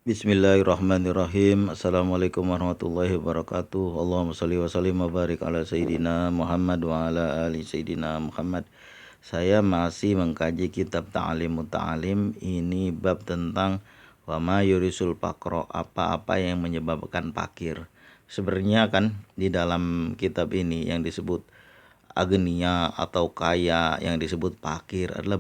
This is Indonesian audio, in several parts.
Bismillahirrahmanirrahim. Assalamualaikum warahmatullahi wabarakatuh. Allahumma sholli wa sallim wa barik ala Sayyidina Muhammad wa ala ali Sayyidina Muhammad. Saya masih mengkaji kitab Ta'limut Ta'lim. Ini bab tentang wa ma yurisul pakro, apa-apa yang menyebabkan pakir. Sebenarnya kan di dalam kitab ini yang disebut agnia atau kaya, yang disebut pakir adalah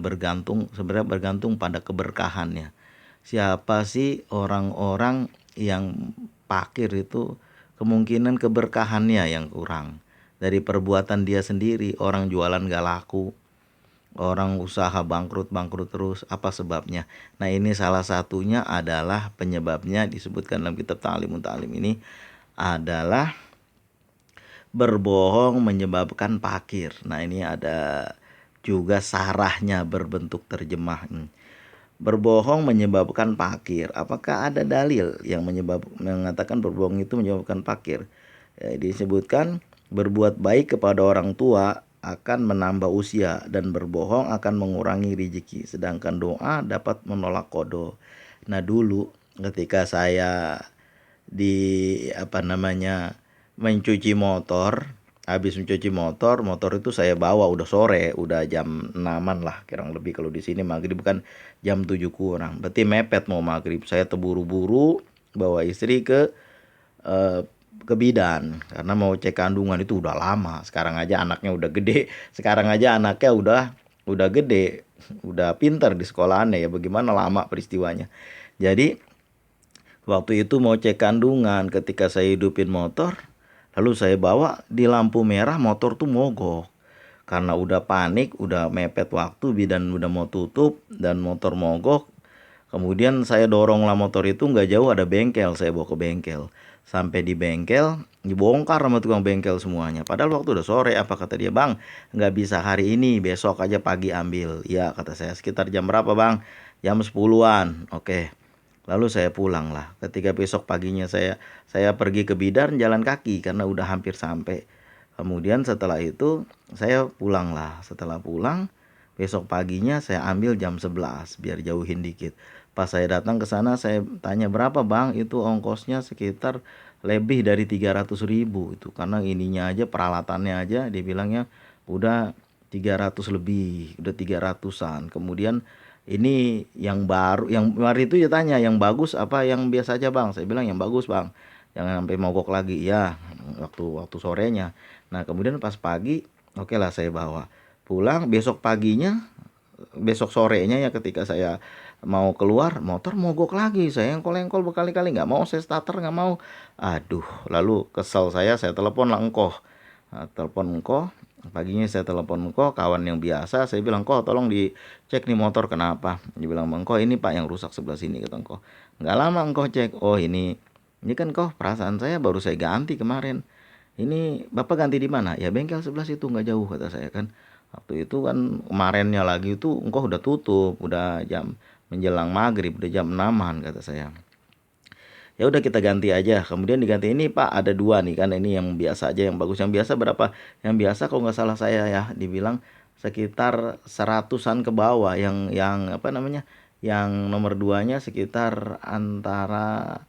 sebenarnya bergantung pada keberkahannya. Siapa sih orang-orang yang pakir itu, kemungkinan keberkahannya yang kurang. Dari perbuatan dia sendiri, orang jualan gak laku, orang usaha bangkrut terus, apa sebabnya? Nah, ini salah satunya adalah penyebabnya disebutkan dalam kitab Ta'limut Ta'lim ini adalah berbohong menyebabkan pakir. Nah, ini ada juga sarahnya berbentuk terjemah. Berbohong menyebabkan pakir. Apakah ada dalil yang mengatakan berbohong itu menyebabkan pakir? Disebutkan berbuat baik kepada orang tua akan menambah usia dan berbohong akan mengurangi rezeki, sedangkan doa dapat menolak kodo. Nah, dulu ketika saya mencuci motor, habis mencuci motor itu saya bawa udah sore, udah jam 6-an lah kurang lebih. Kalau di sini maghrib kan jam 7 kurang, berarti mepet mau maghrib. Saya terburu-buru bawa istri ke bidan karena mau cek kandungan. Itu udah lama, sekarang aja anaknya udah gede, udah gede, udah pintar di sekolahannya, ya bagaimana lama peristiwanya. Jadi waktu itu mau cek kandungan, ketika saya hidupin motor, lalu saya bawa di lampu merah, motor tuh mogok. Karena udah panik, udah mepet waktu, bidan udah mau tutup dan motor mogok. Kemudian saya doronglah motor itu, nggak jauh ada bengkel, saya bawa ke bengkel. Sampai di bengkel, dibongkar sama tukang bengkel semuanya. Padahal waktu udah sore. Apa kata dia, bang, nggak bisa hari ini, besok aja pagi ambil. Ya, kata saya. Sekitar jam berapa, bang? Jam 10-an. Oke. Lalu saya pulang lah. Ketika besok paginya saya pergi ke bidan jalan kaki karena udah hampir sampai. Kemudian setelah itu saya pulang lah. Setelah pulang, besok paginya saya ambil jam 11 biar jauhin dikit. Pas saya datang ke sana, saya tanya berapa, bang? Itu ongkosnya sekitar lebih dari 300.000 itu. Karena ininya aja, peralatannya aja dibilangnya udah 300 lebih, udah 300-an. Kemudian ini yang baru, yang hari itu dia tanya yang bagus apa yang biasa aja, bang? Saya bilang yang bagus, bang, jangan sampai mogok lagi ya. Waktu sorenya. Nah, kemudian pas pagi, oke lah, saya bawa pulang. Besok sorenya ya, ketika saya mau keluar, motor mogok lagi. Saya engkol-engkol berkali-kali, nggak mau saya starter, nggak mau. Aduh, lalu kesel saya telepon lah engkoh. Nah, telepon engkoh. Paginya saya telepon engkoh, kawan yang biasa. Saya bilang, kok tolong dicek nih motor kenapa. Dia bilang, engkoh ini pak yang rusak sebelah sini, kata engkoh. Nggak lama engkoh cek, oh ini kan kok perasaan saya baru saya ganti kemarin. Ini bapak ganti di mana? Ya bengkel sebelah situ, nggak jauh, kata saya kan. Waktu itu kan kemarinnya lagi itu engkau udah tutup, udah jam menjelang maghrib, udah jam 6-an, kata saya. Ya udah kita ganti aja. Kemudian diganti, ini pak ada dua nih kan, ini yang biasa aja, yang bagus. Yang biasa berapa? Yang biasa kalau nggak salah saya ya dibilang sekitar 100-an ke bawah. Yang apa namanya, yang nomor duanya sekitar antara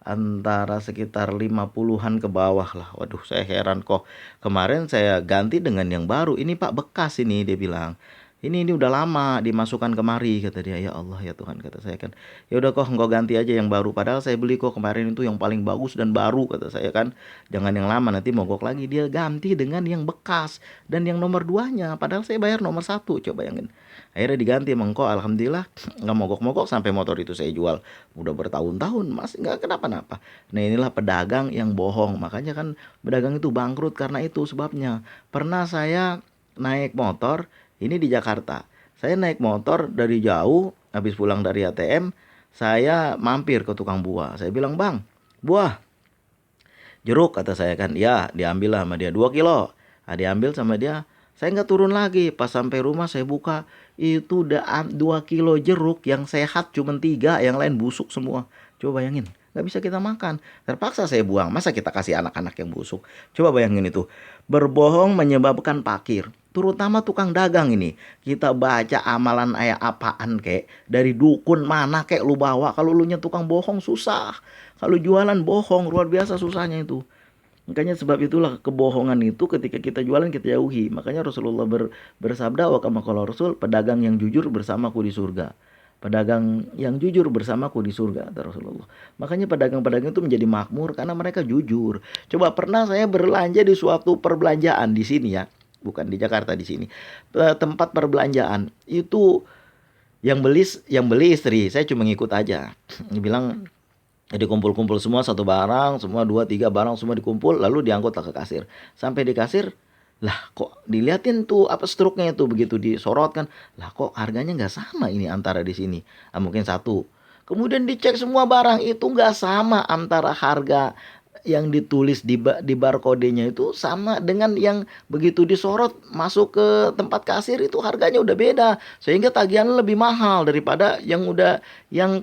antara sekitar 50-an ke bawah lah. Waduh, saya heran kok. Kemarin saya ganti dengan yang baru. Ini pak bekas ini, dia bilang. Ini udah lama dimasukkan kemari, kata dia. Ya Allah ya Tuhan, kata saya kan. Ya udah kok engkau ganti aja yang baru. Padahal saya beli kok kemarin itu yang paling bagus dan baru, kata saya kan. Jangan yang lama nanti mogok lagi. Dia ganti dengan yang bekas dan yang nomor duanya. Padahal saya bayar nomor satu, coba bayangin. Akhirnya diganti emang kok, alhamdulillah nggak mogok-mogok, sampai motor itu saya jual udah bertahun-tahun masih nggak kenapa-napa. Nah, inilah pedagang yang bohong. Makanya kan pedagang itu bangkrut karena itu sebabnya. Pernah saya naik motor ini di Jakarta. Saya naik motor dari jauh, habis pulang dari ATM, saya mampir ke tukang buah. Saya bilang, bang, buah jeruk, kata saya kan. Ya, diambil lah sama dia 2 kilo. Nah, diambil sama dia. Saya nggak turun lagi. Pas sampai rumah saya buka, itu udah 2 kilo jeruk, yang sehat cuma 3, yang lain busuk semua. Coba bayangin, nggak bisa kita makan. Terpaksa saya buang, masa kita kasih anak-anak yang busuk? Coba bayangin itu. Berbohong menyebabkan pakir, terutama tukang dagang ini. Kita baca amalan ayat apaan kek, dari dukun mana kek lu bawa, kalau lu nya tukang bohong susah. Kalau jualan bohong luar biasa susahnya itu. Makanya sebab itulah kebohongan itu ketika kita jualan kita jauhi. Makanya Rasulullah bersabda, wa kama qala Rasul, pedagang yang jujur bersamaku di surga. Pedagang yang jujur bersamaku di surga, kata Rasulullah. Makanya pedagang-pedagang itu menjadi makmur karena mereka jujur. Coba pernah saya belanja di suatu perbelanjaan di sini ya, bukan di Jakarta, di sini. Tempat perbelanjaan itu yang beli istri, saya cuma ngikut aja. Dia bilang, jadi kumpul-kumpul semua satu barang, semua 2 3 barang semua dikumpul, lalu diangkut ke kasir. Sampai di kasir, lah kok diliatin tuh apa struknya itu, begitu disorot kan, lah kok harganya nggak sama ini antara di sini. Mungkin satu. Kemudian dicek semua barang itu nggak sama antara harga yang ditulis di barcode-nya itu sama dengan yang begitu disorot masuk ke tempat kasir itu harganya udah beda, sehingga tagihannya lebih mahal daripada yang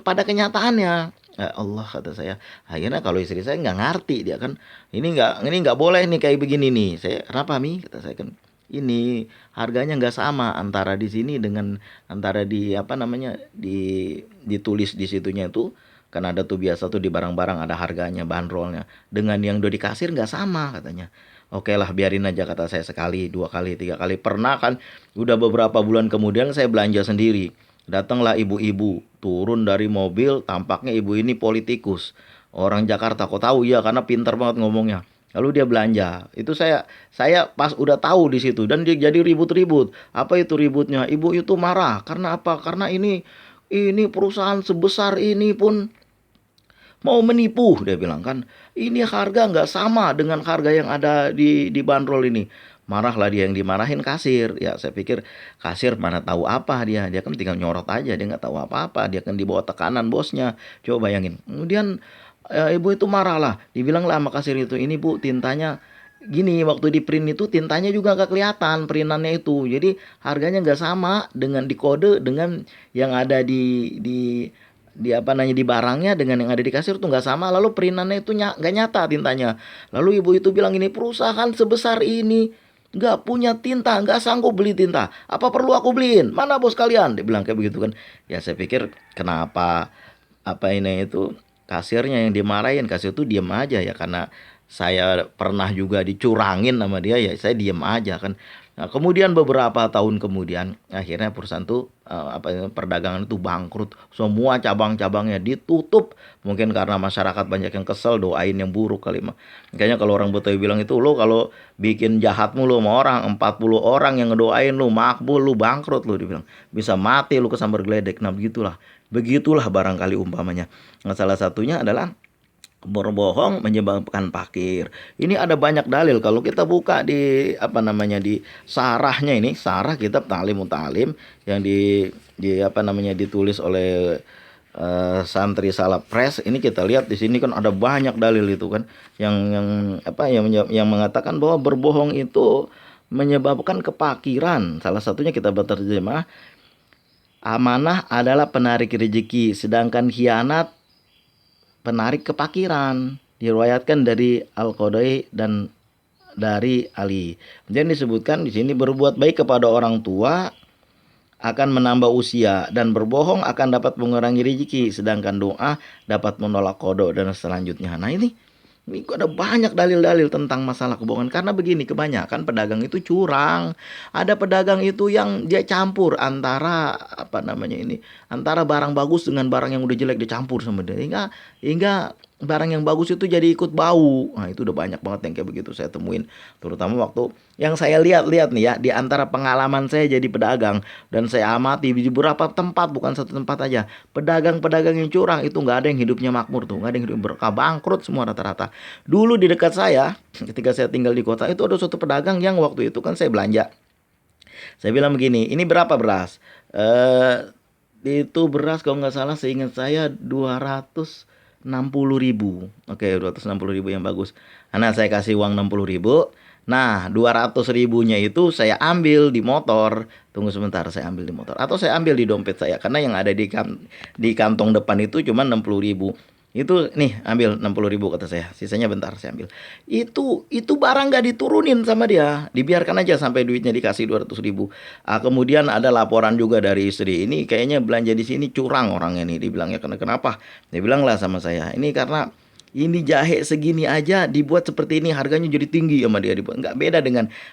pada kenyataannya. Ya Allah, kata saya. Akhirnya kalau istri saya nggak ngerti, dia kan ini nggak boleh nih kayak begini nih. Saya, kenapa Mi? Kata saya kan, ini harganya nggak sama antara di sini dengan antara di apa namanya ditulis di situnya itu. Kan ada tuh biasa tuh di barang-barang ada harganya, bandrolnya. Dengan yang udah di kasir nggak sama katanya. Oke lah, biarin aja, kata saya, sekali, 2 kali, 3 kali. Pernah kan, udah beberapa bulan kemudian saya belanja sendiri. Datanglah ibu-ibu, turun dari mobil, tampaknya ibu ini politikus. Orang Jakarta, kok tahu ya, karena pintar banget ngomongnya. Lalu dia belanja. Itu saya pas udah tahu di situ dan dia jadi ribut-ribut. Apa itu ributnya? Ibu itu marah. Karena apa? Karena ini perusahaan sebesar ini pun mau menipu, dia bilang kan. Ini harga nggak sama dengan harga yang ada di bandrol ini. Marahlah dia, yang dimarahin kasir. Ya saya pikir kasir mana tahu apa dia kan tinggal nyorot aja, dia nggak tahu apa-apa, dia kan di bawah tekanan bosnya. Coba bayangin. Kemudian ibu itu marah lah, dibilang lah sama kasir itu, ini Bu tintanya gini, waktu di print itu tintanya juga nggak kelihatan printannya itu, jadi harganya nggak sama dengan di kode dengan yang ada di apa namanya di barangnya dengan yang ada di kasir tuh nggak sama, lalu perintannya itu nggak nyata tintanya. Lalu ibu itu bilang, ini perusahaan sebesar ini nggak punya tinta, nggak sanggup beli tinta, apa perlu aku beliin, mana bos kalian, dia bilang kayak begitu kan. Ya saya pikir kenapa apa ini itu kasirnya yang dimarahin, kasir itu diem aja ya, karena saya pernah juga dicurangin sama dia, ya saya diem aja kan. Nah, kemudian beberapa tahun kemudian akhirnya perusahaan tuh perdagangan itu bangkrut, semua cabang-cabangnya ditutup. Mungkin karena masyarakat banyak yang kesel, doain yang buruk kali mah. Makanya kalau orang Betawi bilang itu, lo kalau bikin jahat mulu sama orang, 40 orang yang ngedoain lu makbul, lu bangkrut lu, dibilang. Bisa mati lu kesambar geledek. Nah, begitulah. Begitulah barangkali umpamanya. Nah, salah satunya adalah berbohong menyebabkan pakir. Ini ada banyak dalil kalau kita buka di apa namanya di sarahnya, ini sarah kitab Ta'limut Ta'lim yang di apa namanya ditulis oleh santri Salaf Press. Ini kita lihat di sini kan ada banyak dalil itu kan yang mengatakan bahwa berbohong itu menyebabkan kepakiran. Salah satunya kita berterjemah, amanah adalah penarik rezeki, sedangkan khianat penarik kepakiran. Diriwayatkan dari Al-Qadai dan dari Ali. Jadi disebutkan di sini, berbuat baik kepada orang tua akan menambah usia, dan berbohong akan dapat mengurangi rezeki, sedangkan doa dapat menolak qada dan selanjutnya. Nah, ini ada banyak dalil-dalil tentang masalah kebohongan. Karena begini, kebanyakan pedagang itu curang. Ada pedagang itu yang dia campur antara apa namanya ini, antara barang bagus dengan barang yang udah jelek, dicampur sama dia, hingga barang yang bagus itu jadi ikut bau. Nah, itu udah banyak banget yang kayak begitu saya temuin, terutama waktu yang saya lihat nih ya, di antara pengalaman saya jadi pedagang dan saya amati di beberapa tempat, bukan satu tempat aja, pedagang-pedagang yang curang itu nggak ada yang hidupnya makmur tuh, nggak ada yang hidup berkah, bangkrut semua rata-rata. Dulu di dekat saya, ketika saya tinggal di kota itu, ada suatu pedagang yang waktu itu kan saya belanja. Saya bilang begini, ini berapa beras? Itu beras kalau nggak salah seingat saya 260.000. Oke, 260.000 yang bagus. Nah, saya kasih uang 60.000. Nah, 200 ribunya itu saya ambil di motor. Tunggu sebentar, saya ambil di motor. Atau saya ambil di dompet saya. Karena yang ada di kantong depan itu cuma 60.000. Itu nih ambil 60.000 kata saya, sisanya bentar saya ambil. Itu barang nggak diturunin sama dia, dibiarkan aja sampai duitnya dikasih 200.000. Ah, kemudian ada laporan juga dari istri, ini kayaknya belanja di sini curang orangnya nih, dibilangnya karena kenapa? Dia bilang lah sama saya, ini karena ini jahe segini aja dibuat seperti ini harganya jadi tinggi sama dia dibuat. Nggak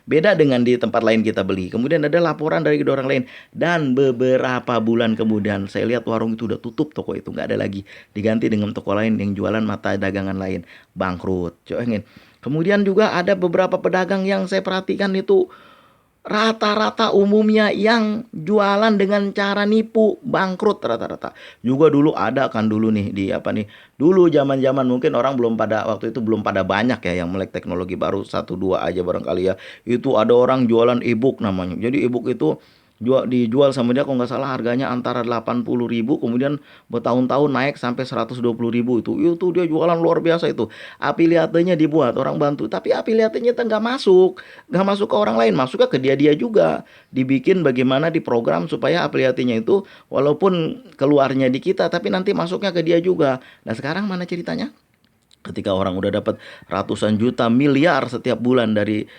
beda dengan di tempat lain kita beli. Kemudian ada laporan dari kedua orang lain dan beberapa bulan kemudian saya lihat warung itu udah tutup, toko itu nggak ada lagi, diganti dengan toko lain yang jualan mata dagangan lain, bangkrut. Coba ingin. Kemudian juga ada beberapa pedagang yang saya perhatikan itu rata-rata umumnya yang jualan dengan cara nipu, bangkrut rata-rata. Juga dulu ada kan dulu nih di apa nih, dulu zaman-zaman mungkin orang belum pada waktu itu belum pada banyak ya yang melek teknologi, baru satu dua aja barangkali ya. Itu ada orang jualan e-book namanya. Jadi e-book itu dijual sama dia kalau nggak salah harganya antara 80.000, kemudian bertahun-tahun naik sampai 120.000. Itu dia jualan luar biasa itu. Afiliatenya dibuat orang bantu, tapi afiliatenya itu nggak masuk ke orang lain, masuknya ke dia juga. Dibikin bagaimana di program supaya afiliatenya itu walaupun keluarnya di kita tapi nanti masuknya ke dia juga. Nah sekarang mana ceritanya? Ketika orang udah dapat ratusan juta miliar setiap bulan dari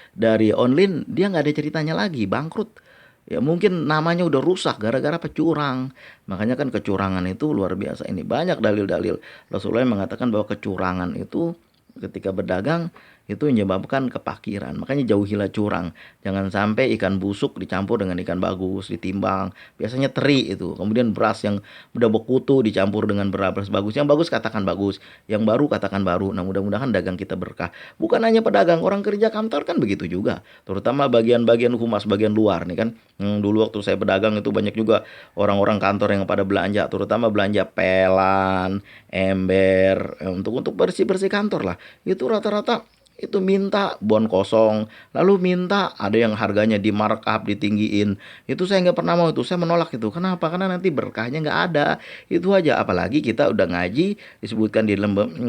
online, dia nggak ada ceritanya lagi, bangkrut. Ya mungkin namanya udah rusak gara-gara pecurang. Makanya kan kecurangan itu luar biasa, ini banyak dalil-dalil. Rasulullah mengatakan bahwa kecurangan itu ketika berdagang itu menyebabkan kepakiran. Makanya jauhilah curang. Jangan sampai ikan busuk dicampur dengan ikan bagus, ditimbang. Biasanya teri itu. Kemudian beras yang udah berkutu dicampur dengan beras bagus. Yang bagus katakan bagus, yang baru katakan baru. Nah, mudah-mudahan dagang kita berkah. Bukan hanya pedagang, orang kerja kantor kan begitu juga. Terutama bagian-bagian humas bagian luar nih kan. Dulu waktu saya pedagang itu banyak juga orang-orang kantor yang pada belanja, terutama belanja pelan, ember, untuk bersih-bersih kantor lah. Itu rata-rata itu minta bon kosong, lalu minta ada yang harganya di markup, ditinggiin. Itu saya nggak pernah mau, itu saya menolak itu. Kenapa? Karena nanti berkahnya nggak ada. Itu aja. Apalagi kita udah ngaji, disebutkan di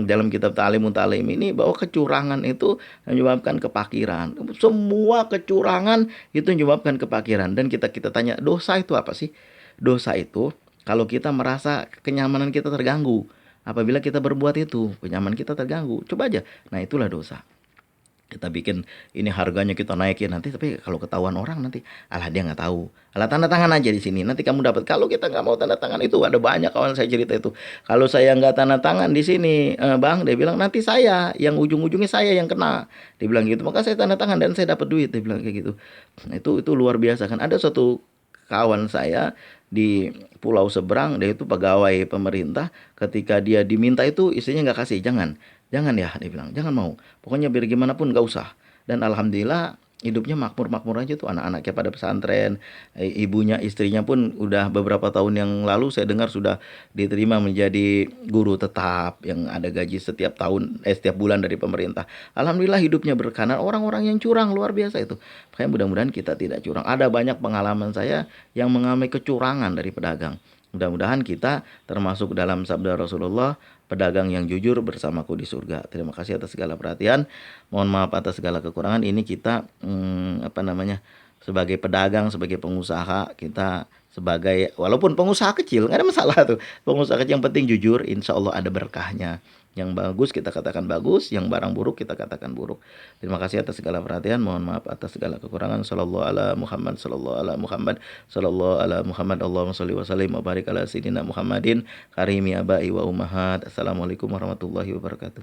dalam kitab Ta'limun Ta'lim ini bahwa kecurangan itu menyebabkan kepakiran. Semua kecurangan itu menyebabkan kepakiran. Dan kita tanya, dosa itu apa sih? Dosa itu kalau kita merasa kenyamanan kita terganggu. Apabila kita berbuat itu, kenyamanan kita terganggu. Coba aja. Nah, itulah dosa. Kita bikin ini harganya kita naikin nanti, tapi kalau ketahuan orang nanti, alah dia nggak tahu. Alah tanda tangan aja di sini, nanti kamu dapat. Kalau kita nggak mau tanda tangan itu ada banyak kawan saya cerita itu. Kalau saya nggak tanda tangan di sini, bang, dia bilang nanti saya yang ujung-ujungnya saya yang kena. Dia bilang gitu, maka saya tanda tangan dan saya dapat duit. Dia bilang kayak gitu. Nah, itu luar biasa kan. Ada suatu kawan saya di pulau seberang, dia itu pegawai pemerintah. Ketika dia diminta itu istrinya nggak kasih, jangan. Jangan ya, dia bilang, jangan mau. Pokoknya biar gimana pun gak usah. Dan alhamdulillah hidupnya makmur-makmur aja tuh, anak-anaknya pada pesantren, ibunya, istrinya pun udah beberapa tahun yang lalu saya dengar sudah diterima menjadi guru tetap yang ada gaji setiap tahun, setiap bulan dari pemerintah. Alhamdulillah hidupnya berkah. Nah, orang-orang yang curang luar biasa itu. Makanya mudah-mudahan kita tidak curang. Ada banyak pengalaman saya yang mengalami kecurangan dari pedagang. Mudah-mudahan kita termasuk dalam sabda Rasulullah, pedagang yang jujur bersamaku di surga. Terima kasih atas segala perhatian. Mohon maaf atas segala kekurangan. Ini kita apa namanya? Sebagai pedagang, sebagai pengusaha, kita sebagai walaupun pengusaha kecil nggak ada masalah tuh. Pengusaha kecil yang penting jujur, insya Allah ada berkahnya. Yang bagus kita katakan bagus, yang barang buruk kita katakan buruk. Terima kasih atas segala perhatian. Mohon maaf atas segala kekurangan. Sallallahu ala Muhammad, sallallahu ala Muhammad, sallallahu ala Muhammad. Allahumma sholli wa sallim wa barik ala sayyidina Muhammadin karimi abai wa ummahat. Assalamualaikum warahmatullahi wabarakatuh.